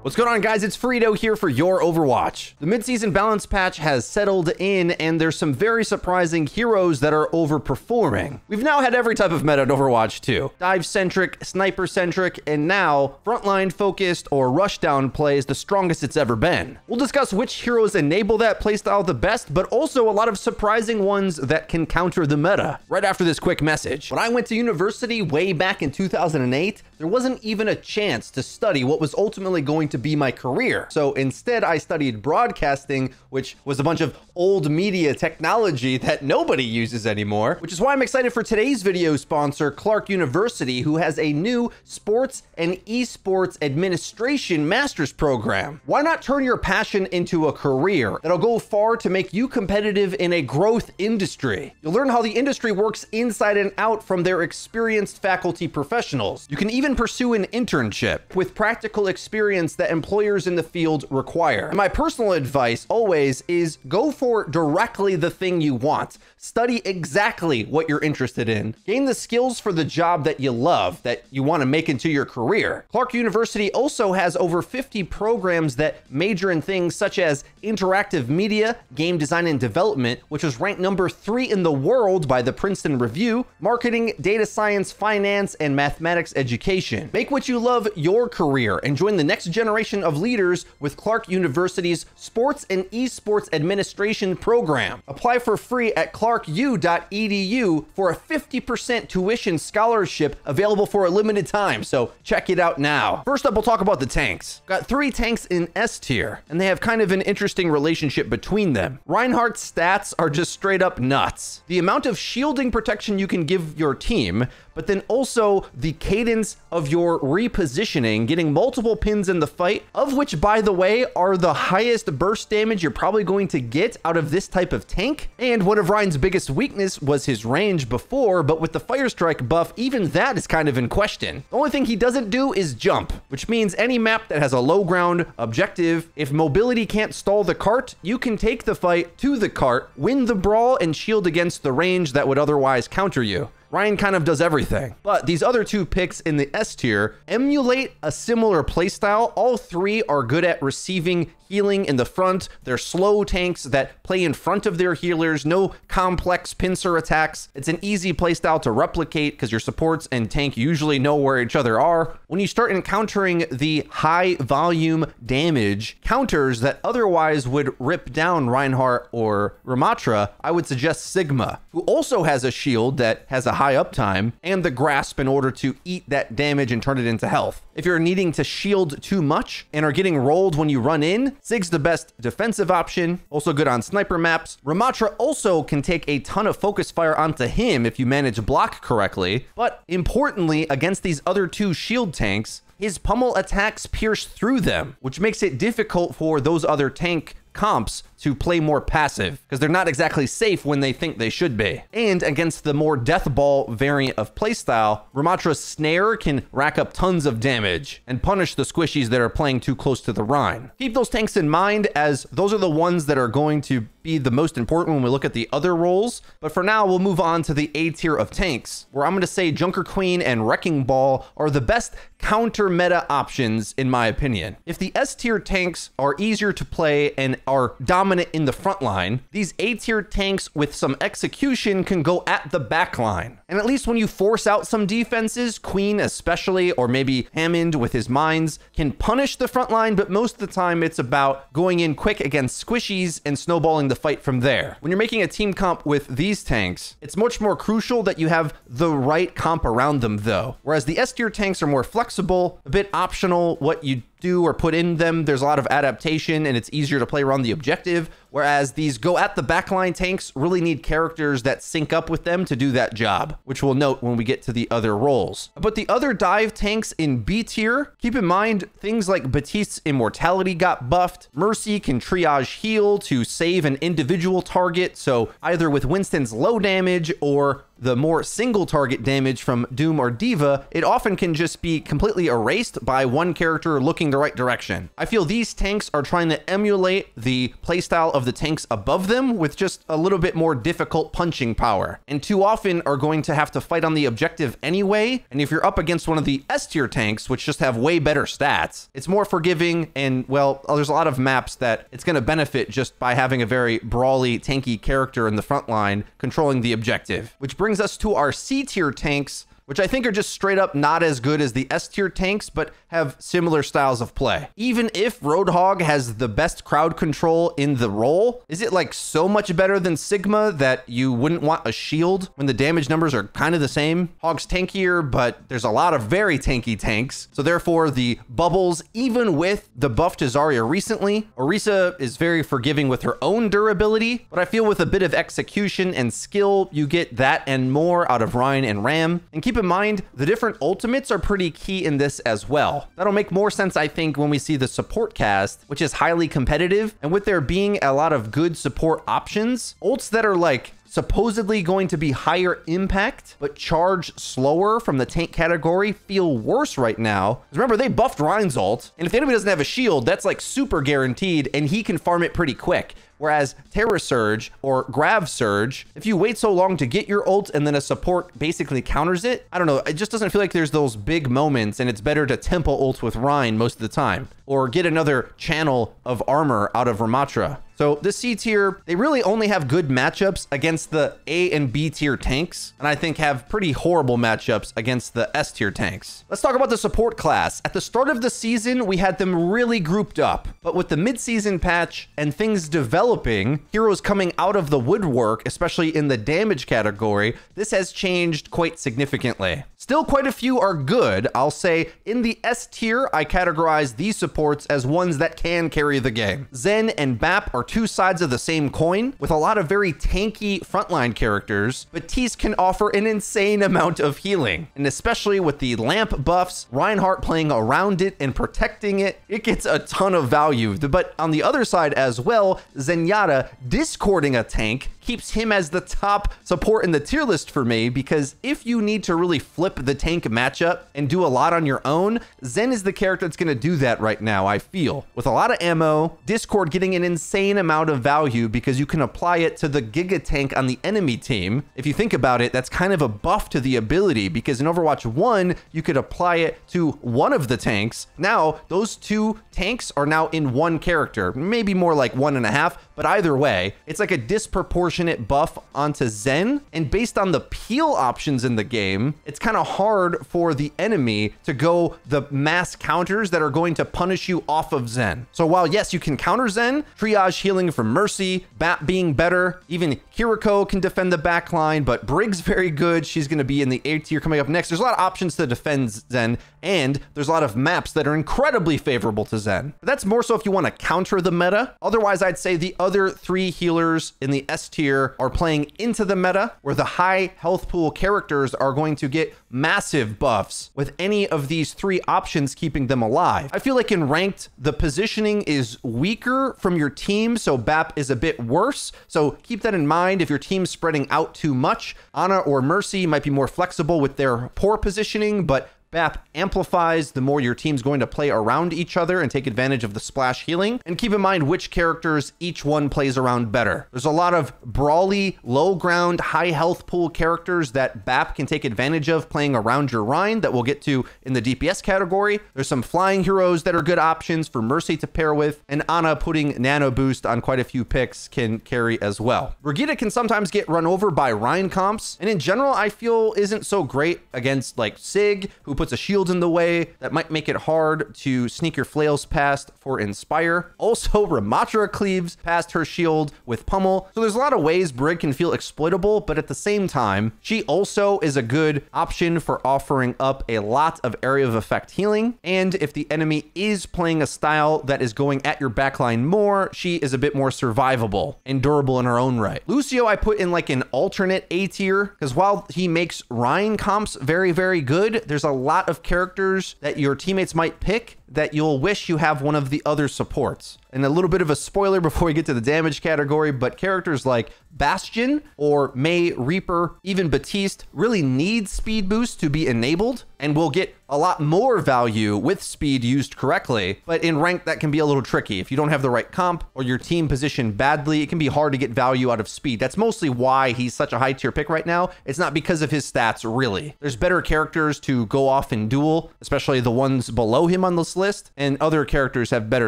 What's going on, guys? It's Frito here for your Overwatch. The mid-season balance patch has settled in, and there's some very surprising heroes that are overperforming. We've now had every type of meta in Overwatch 2. Dive-centric, sniper-centric, and now frontline-focused or rushdown play is the strongest it's ever been. We'll discuss which heroes enable that playstyle the best, but also a lot of surprising ones that can counter the meta. Right after this quick message. When I went to university way back in 2008, there wasn't even a chance to study what was ultimately going to be my career. So instead, I studied broadcasting, which was a bunch of old media technology that nobody uses anymore, which is why I'm excited for today's video sponsor, Clark University, who has a new sports and esports administration master's program. Why not turn your passion into a career that'll go far to make you competitive in a growth industry? You'll learn how the industry works inside and out from their experienced faculty professionals. You can even pursue an internship with practical experience that employers in the field require. And my personal advice always is go for directly the thing you want. Study exactly what you're interested in. Gain the skills for the job that you love, that you want to make into your career. Clark University also has over 50 programs that major in things such as interactive media, game design and development, which was ranked number 3 in the world by the Princeton Review, marketing, data science, finance, and mathematics education. Make what you love your career and join the next generation of leaders with Clark University's Sports and Esports Administration program. Apply for free at clarku.edu for a 50% tuition scholarship available for a limited time, so check it out now. First up, we'll talk about the tanks. Got 3 tanks in S tier, and they have kind of an interesting relationship between them. Reinhardt's stats are just straight up nuts. The amount of shielding protection you can give your team, but then also the cadence of your repositioning, getting multiple pins in the fight, of which, by the way, are the highest burst damage you're probably going to get out of this type of tank. And one of Ryan's biggest weakness was his range before, but with the Fire Strike buff, even that is kind of in question. The only thing he doesn't do is jump, which means any map that has a low ground objective, if mobility can't stall the cart, you can take the fight to the cart, win the brawl, and shield against the range that would otherwise counter you. Ryan kind of does everything. But these other 2 picks in the S tier emulate a similar playstyle. All 3 are good at receiving healing in the front. They're slow tanks that play in front of their healers, no complex pincer attacks. It's an easy playstyle to replicate because your supports and tank usually know where each other are. When you start encountering the high volume damage counters that otherwise would rip down Reinhardt or Ramatra, I would suggest Sigma, who also has a shield that has a high uptime and the grasp in order to eat that damage and turn it into health. If you're needing to shield too much and are getting rolled when you run in, Sig's the best defensive option, also good on sniper maps. Ramatra also can take a ton of focus fire onto him if you manage block correctly, but importantly, against these other 2 shield tanks, his pummel attacks pierce through them, which makes it difficult for those other tank comps to play more passive because they're not exactly safe when they think they should be. And against the more death ball variant of playstyle, Ramatra's snare can rack up tons of damage and punish the squishies that are playing too close to the Rhine. Keep those tanks in mind, as those are the ones that are going to be the most important when we look at the other roles. But for now, we'll move on to the A tier of tanks, where I'm going to say Junker Queen and Wrecking Ball are the best counter meta options in my opinion. If the S tier tanks are easier to play and are dominant in the front line, these A tier tanks with some execution can go at the back line. And at least when you force out some defenses, Queen especially, or maybe Hammond with his mines, can punish the front line, but most of the time it's about going in quick against squishies and snowballing the fight from there. When you're making a team comp with these tanks, it's much more crucial that you have the right comp around them though. Whereas the S tier tanks are more flexible, a bit optional what you do or put in them. There's a lot of adaptation and it's easier to play around the objective. Whereas these go at the backline tanks really need characters that sync up with them to do that job, which we'll note when we get to the other roles. But the other dive tanks in B tier, keep in mind things like Batiste's immortality got buffed. Mercy can triage heal to save an individual target. So either with Winston's low damage or the more single target damage from Doom or Diva, it often can just be completely erased by one character looking the right direction. I feel these tanks are trying to emulate the playstyle of of the tanks above them with just a little bit more difficult punching power, and too often are going to have to fight on the objective anyway. And if you're up against one of the S tier tanks, which just have way better stats, it's more forgiving, and well, there's a lot of maps that it's going to benefit just by having a very brawly, tanky character in the front line controlling the objective. Which brings us to our C tier tanks, which I think are just straight up not as good as the S tier tanks, but have similar styles of play. Even if Roadhog has the best crowd control in the role, is it like so much better than Sigma that you wouldn't want a shield when the damage numbers are kind of the same? Hog's tankier, but there's a lot of very tanky tanks. So therefore the bubbles, even with the buff to Zarya recently, Orisa is very forgiving with her own durability, but I feel with a bit of execution and skill, you get that and more out of Ryan and Ram. And keep in mind, the different ultimates are pretty key in this as well. That'll make more sense, I think, when we see the support cast, which is highly competitive, and with there being a lot of good support options, ults that are like supposedly going to be higher impact, but charge slower from the tank category feel worse right now. Because remember, they buffed Ryan's ult, and if the enemy doesn't have a shield, that's like super guaranteed, and he can farm it pretty quick. Whereas Terra Surge or Grav Surge, if you wait so long to get your ult and then a support basically counters it, I don't know, it just doesn't feel like there's those big moments, and it's better to tempo ult with Ryan most of the time, or get another channel of armor out of Ramatra. So this C tier, they really only have good matchups against the A and B tier tanks, and I think have pretty horrible matchups against the S tier tanks. Let's talk about the support class. At the start of the season, we had them really grouped up, but with the mid-season patch and things developing, heroes coming out of the woodwork, especially in the damage category, this has changed quite significantly. Still quite a few are good. I'll say in the S tier, I categorize these supports as ones that can carry the game. Zen and Bap are two sides of the same coin with a lot of very tanky frontline characters, but Tease can offer an insane amount of healing. And especially with the lamp buffs, Reinhardt playing around it and protecting it, it gets a ton of value. But on the other side as well, Zenyatta discording a tank keeps him as the top support in the tier list for me, because if you need to really flip the tank matchup and do a lot on your own, Zen is the character that's going to do that right now, I feel. With a lot of ammo, Discord getting an insane amount of value because you can apply it to the Giga tank on the enemy team. If you think about it, that's kind of a buff to the ability, because in Overwatch 1, you could apply it to one of the tanks. Now, those two tanks are now in one character, maybe more like 1.5, but either way, it's like a disproportionate buff onto Zen, and based on the peel options in the game, it's kind of hard for the enemy to go the mass counters that are going to punish you off of Zen. So while yes, you can counter Zen, triage healing from Mercy, Bat being better, even Kiriko can defend the back line, but Brig's very good. She's going to be in the A tier coming up next. There's a lot of options to defend Zen, and there's a lot of maps that are incredibly favorable to Zen. But that's more so if you want to counter the meta. Otherwise, I'd say the other three healers in the S tier are playing into the meta, where the high health pool characters are going to get massive buffs with any of these three options keeping them alive. I feel like in ranked, the positioning is weaker from your team, so BAP is a bit worse. So keep that in mind if your team's spreading out too much. Ana or Mercy might be more flexible with their poor positioning, but BAP amplifies the more your team's going to play around each other and take advantage of the splash healing. And keep in mind which characters each one plays around better. There's a lot of brawly, low ground, high health pool characters that BAP can take advantage of playing around your Rhine that we'll get to in the DPS category. There's some flying heroes that are good options for Mercy to pair with, and Ana putting nano boost on quite a few picks can carry as well. Brigitte can sometimes get run over by Rhine comps, and in general, I feel isn't so great against like Sig, who puts a shield in the way that might make it hard to sneak your flails past for Inspire. Also, Ramatra cleaves past her shield with Pummel. So there's a lot of ways Brig can feel exploitable, but at the same time, she also is a good option for offering up a lot of area of effect healing. And if the enemy is playing a style that is going at your backline more, she is a bit more survivable and durable in her own right. Lucio, I put in like an alternate A tier, because while he makes Rhine comps very, very good, there's a lot of characters that your teammates might pick that you'll wish you have one of the other supports. And a little bit of a spoiler before we get to the damage category, but characters like Bastion or Mei, Reaper, even Baptiste really need speed boost to be enabled and will get a lot more value with speed used correctly. But in rank, that can be a little tricky. If you don't have the right comp or your team positioned badly, it can be hard to get value out of speed. That's mostly why he's such a high tier pick right now. It's not because of his stats, really. There's better characters to go off and duel, especially the ones below him on this list, and other characters have better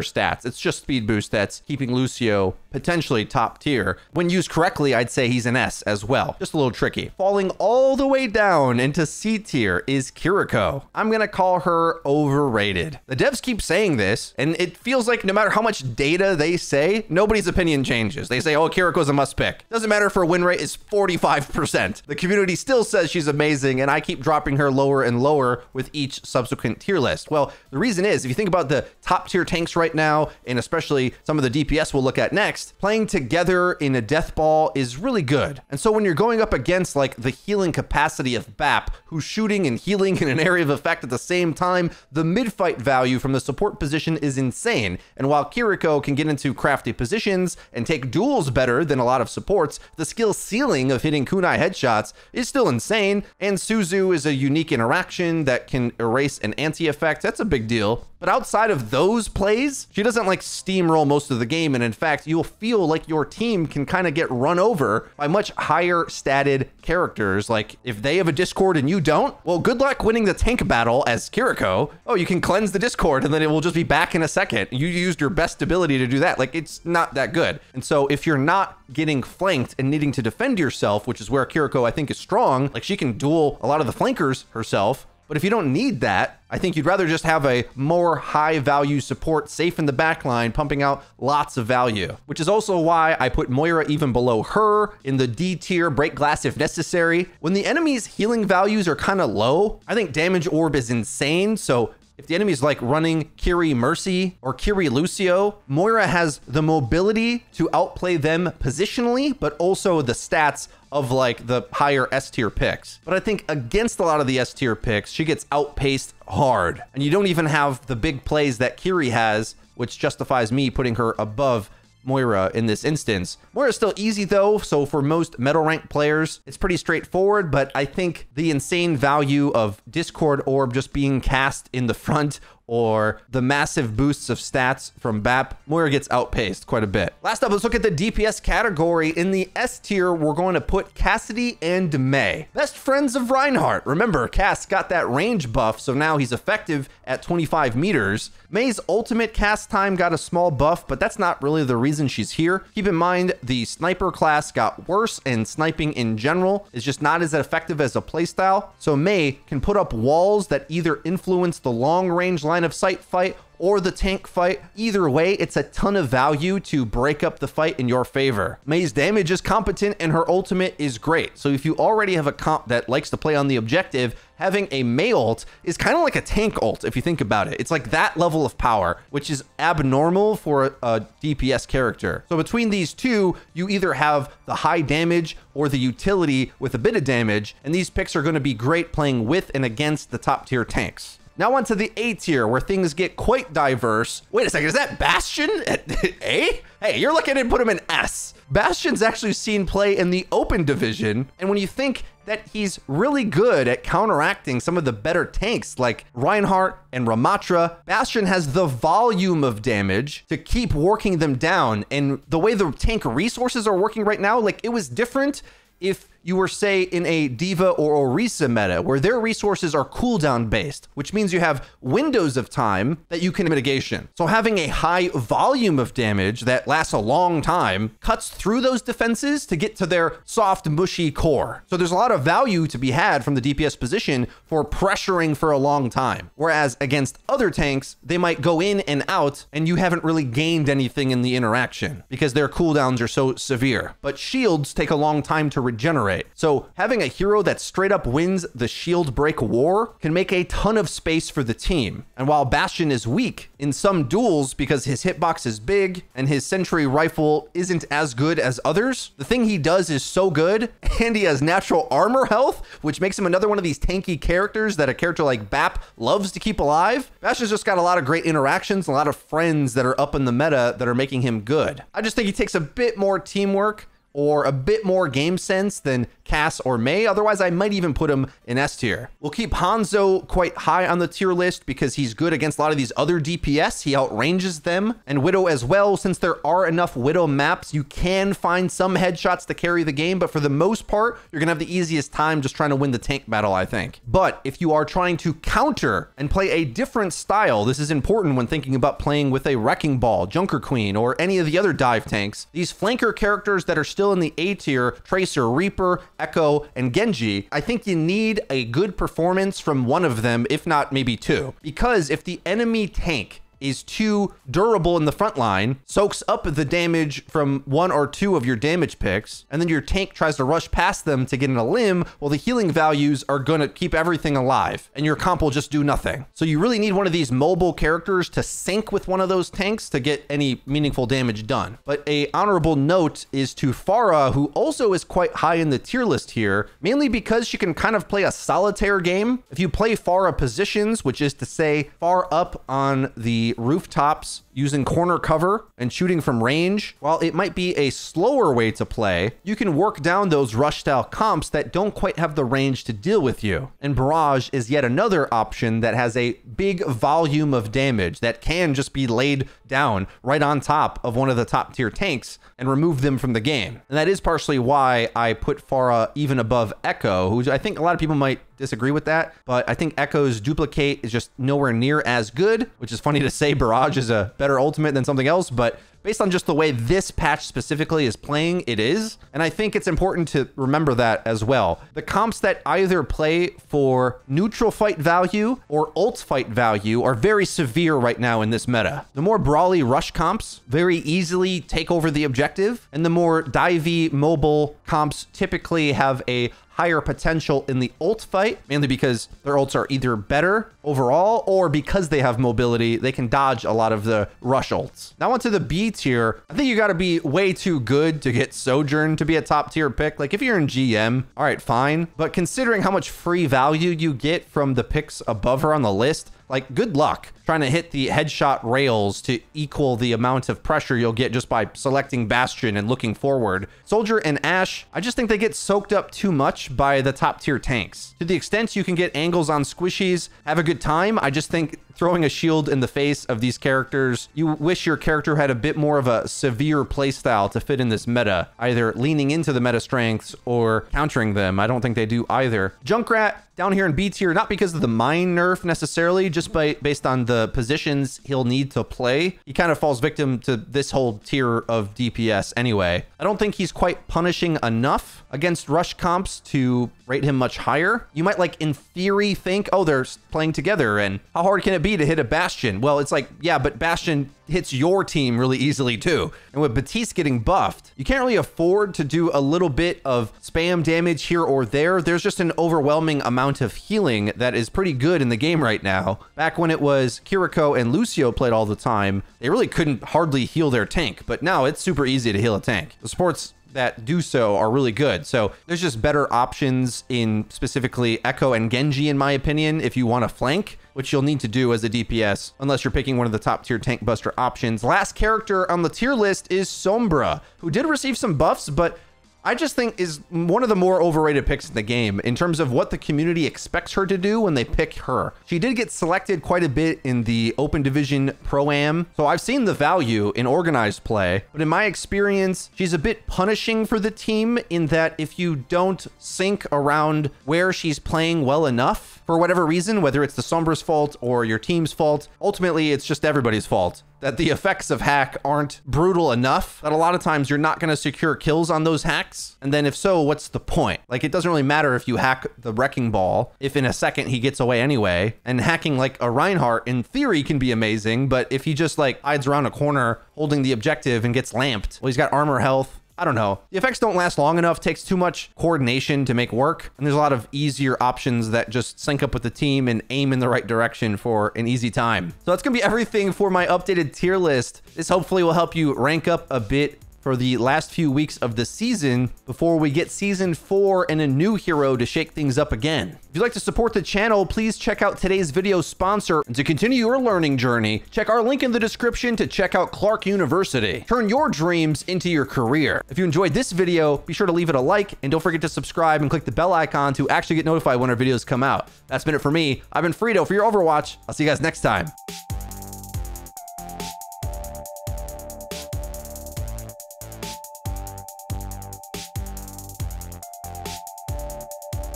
stats. It's just speed boost that's keeping Lucio potentially top tier. When used correctly, I'd say he's an S as well. Just a little tricky. Falling all the way down into C tier is Kiriko. I'm gonna call her overrated. The devs keep saying this, and it feels like no matter how much data they say, nobody's opinion changes. They say, oh, Kiriko's a must pick. Doesn't matter if her win rate is 45%. The community still says she's amazing, and I keep dropping her lower and lower with each subsequent tier list. Well, the reason is, if you think about the top tier tanks right now, and especially some of the DPS we'll look at next, playing together in a death ball is really good. And so when you're going up against like the healing capacity of BAP, who's shooting and healing in an area of effect at the same time, the mid-fight value from the support position is insane. And while Kiriko can get into crafty positions and take duels better than a lot of supports, the skill ceiling of hitting kunai headshots is still insane. And Suzu is a unique interaction that can erase an anti-effect. That's a big deal. But outside of those plays, she doesn't like steamroll most of the game. And in fact, you'll feel like your team can kind of get run over by much higher statted characters. Like if they have a Discord and you don't, well, good luck winning the tank battle as Kiriko. Oh, you can cleanse the Discord and then it will just be back in a second. You used your best ability to do that. Like it's not that good. And so if you're not getting flanked and needing to defend yourself, which is where Kiriko I think is strong, like she can duel a lot of the flankers herself. But if you don't need that, I think you'd rather just have a more high value support safe in the backline, pumping out lots of value, which is also why I put Moira even below her in the D tier, break glass if necessary. When the enemy's healing values are kind of low, I think damage orb is insane. So if the enemy's like running Kiri Mercy or Kiri Lucio, Moira has the mobility to outplay them positionally, but also the stats of like the higher S tier picks. But I think against a lot of the S tier picks, she gets outpaced hard. And you don't even have the big plays that Kiri has, which justifies me putting her above Moira in this instance. Moira's still easy though, so for most metal rank players, it's pretty straightforward, but I think the insane value of Discord Orb just being cast in the front or the massive boosts of stats from BAP, Moira gets outpaced quite a bit. Last up, let's look at the DPS category. In the S tier, we're going to put Cassidy and Mei. Best friends of Reinhardt. Remember, Cass got that range buff, so now he's effective at 25 meters. Mei's ultimate cast time got a small buff, but that's not really the reason she's here. Keep in mind, the sniper class got worse, and sniping in general is just not as effective as a playstyle. So Mei can put up walls that either influence the long range line of sight fight or the tank fight. Either way, it's a ton of value to break up the fight in your favor. Mei's damage is competent and her ultimate is great. So if you already have a comp that likes to play on the objective, having a Mei ult is kind of like a tank ult if you think about it. It's like that level of power, which is abnormal for a DPS character. So between these two, you either have the high damage or the utility with a bit of damage, and these picks are going to be great playing with and against the top tier tanks. Now on to the A tier, where things get quite diverse. Wait a second, is that Bastion at A? Hey, you're looking to put him in S. Bastion's actually seen play in the open division, and when you think that he's really good at counteracting some of the better tanks like Reinhardt and Ramatra, Bastion has the volume of damage to keep working them down. And the way the tank resources are working right now, like it was different if you were, say, in a Diva or Orisa meta, where their resources are cooldown based, which means you have windows of time that you can mitigation. So having a high volume of damage that lasts a long time cuts through those defenses to get to their soft, mushy core. So there's a lot of value to be had from the DPS position for pressuring for a long time. Whereas against other tanks, they might go in and out, and you haven't really gained anything in the interaction because their cooldowns are so severe. But shields take a long time to regenerate. rate. So having a hero that straight up wins the shield break war can make a ton of space for the team. And while Bastion is weak in some duels because his hitbox is big and his sentry rifle isn't as good as others, the thing he does is so good, and he has natural armor health, which makes him another one of these tanky characters that a character like Bap loves to keep alive. Bastion's just got a lot of great interactions, a lot of friends that are up in the meta that are making him good. I just think he takes a bit more teamwork or a bit more game sense than Cass or Mei. Otherwise, I might even put him in S tier. We'll keep Hanzo quite high on the tier list because he's good against a lot of these other DPS. He outranges them, and Widow as well. Since there are enough Widow maps, you can find some headshots to carry the game, but for the most part, you're gonna have the easiest time just trying to win the tank battle, I think. But if you are trying to counter and play a different style, this is important when thinking about playing with a Wrecking Ball, Junker Queen, or any of the other dive tanks. These flanker characters that are still in the A tier, Tracer, Reaper, Echo, and Genji, I think you need a good performance from one of them, if not maybe two. Because if the enemy tank is too durable in the front line, soaks up the damage from one or two of your damage picks, and then your tank tries to rush past them to get in a limb, well, the healing values are gonna keep everything alive, and your comp will just do nothing. So you really need one of these mobile characters to sync with one of those tanks to get any meaningful damage done. But a honorable note is to Pharah, who also is quite high in the tier list here, mainly because she can kind of play a solitaire game. If you play Pharah positions, which is to say far up on the rooftops using corner cover and shooting from range, while it might be a slower way to play, you can work down those rush style comps that don't quite have the range to deal with you. And Barrage is yet another option that has a big volume of damage that can just be laid down right on top of one of the top tier tanks and remove them from the game. And that is partially why I put Pharah even above Echo, who I think a lot of people might disagree with that, but I think Echo's duplicate is just nowhere near as good, which is funny to say Barrage is a better ultimate than something else, but based on just the way this patch specifically is playing, it is. And I think it's important to remember that as well. The comps that either play for neutral fight value or ult fight value are very severe right now in this meta. The more brawly rush comps very easily take over the objective, and the more divey mobile comps typically have a higher potential in the ult fight, mainly because their ults are either better overall or because they have mobility, they can dodge a lot of the rush ults. Now onto the B tier. I think you got to be way too good to get Sojourn to be a top tier pick. Like if you're in GM, all right, fine. But considering how much free value you get from the picks above her on the list, like good luck trying to hit the headshot rails to equal the amount of pressure you'll get just by selecting Bastion and looking forward. Soldier and Ashe, I just think they get soaked up too much by the top tier tanks. To the extent you can get angles on squishies, have a good time, I just think throwing a shield in the face of these characters, you wish your character had a bit more of a severe playstyle to fit in this meta, either leaning into the meta strengths or countering them. I don't think they do either. Junkrat down here in B tier, not because of the mine nerf necessarily, just based on the positions he'll need to play. He kind of falls victim to this whole tier of DPS anyway. I don't think he's quite punishing enough against rush comps to rate him much higher. You might like in theory think, oh, they're playing together and how hard can it be to hit a Bastion? Well, it's like, yeah, but Bastion hits your team really easily too. And with Batiste getting buffed, you can't really afford to do a little bit of spam damage here or there. There's just an overwhelming amount of healing that is pretty good in the game right now. Back when it was Kiriko and Lucio played all the time, they really couldn't hardly heal their tank, but now it's super easy to heal a tank. The supports that do so are really good. So there's just better options in specifically Echo and Genji, in my opinion, if you want to flank, which you'll need to do as a DPS, unless you're picking one of the top tier tank buster options. Last character on the tier list is Sombra, who did receive some buffs, but I just think is one of the more overrated picks in the game in terms of what the community expects her to do when they pick her. She did get selected quite a bit in the Open Division Pro-Am, so I've seen the value in organized play, but in my experience, she's a bit punishing for the team in that if you don't sync around where she's playing well enough, for whatever reason, whether it's the Sombra's fault or your team's fault, ultimately it's just everybody's fault. That the effects of hack aren't brutal enough that a lot of times you're not going to secure kills on those hacks. And then if so, what's the point? Like, it doesn't really matter if you hack the Wrecking Ball, if in a second he gets away anyway. And hacking like a Reinhardt in theory can be amazing, but if he just like hides around a corner holding the objective and gets lamped, well, he's got armor health, I don't know. The effects don't last long enough, takes too much coordination to make work, and there's a lot of easier options that just sync up with the team and aim in the right direction for an easy time. So that's gonna be everything for my updated tier list. This hopefully will help you rank up a bit for the last few weeks of the season before we get season 4 and a new hero to shake things up again. If you'd like to support the channel, please check out today's video sponsor. And to continue your learning journey, check our link in the description to check out Clark University. Turn your dreams into your career. If you enjoyed this video, be sure to leave it a like, and don't forget to subscribe and click the bell icon to actually get notified when our videos come out. That's been it for me. I've been Frito for your Overwatch. I'll see you guys next time.